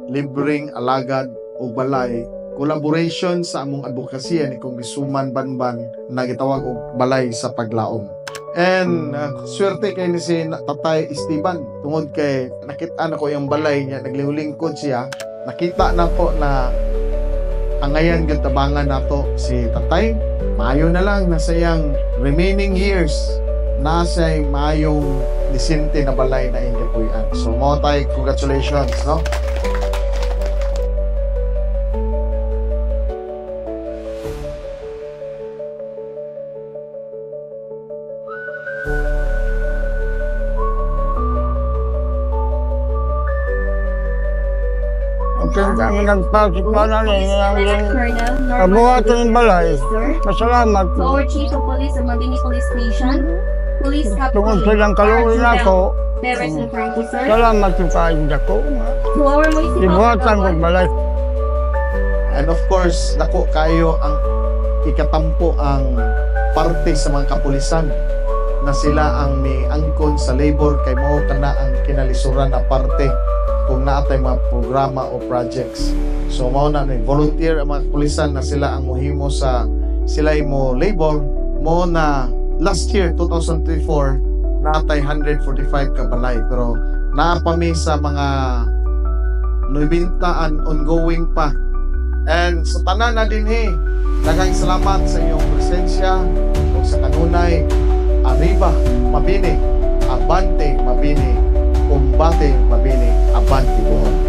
libreng alagad o balay, collaboration sa among advokasya ni Congresswoman Banban na gitawag og balay sa paglaom. And swerte kay ni si Tatay Esteban tungod kay nakita na ko yung balay niya, naglingkod siya, nakita na ko na angayan gyud tabangan nato si Tatay. Maayo na lang na sayang remaining years nasa maayong disente na balay na ingapuyan. So mo tay, congratulations, no? Kami nagpasok pa na rin yung kabuhatan ng balay. Masalamat po. Our Chief of Police of Mabini Police Station, Police Captain Tungkol silang kaluwi na ko, Beres and Franco, sir. salamat po kain ko. To our municipal Ibuhatan ko balay. And of course, dako kayo ang ikatampo ang parte sa mga kapulisan na sila ang may angkon sa labor kay mao kana ang kinalisuran na parte kung naatay mga programa o projects. So mao na ni volunteer ang mga kapulisan na sila ang mohimo sa sila mo labor mo na last year 2024 naatay 145 ka balay pero naapami sa mga 90 ongoing pa. And sa tanan na din daghang salamat sa inyong presensya o sa kanunay. Arriba Mabini, Abante Mabini, Combate Mabini, Abante Bohol.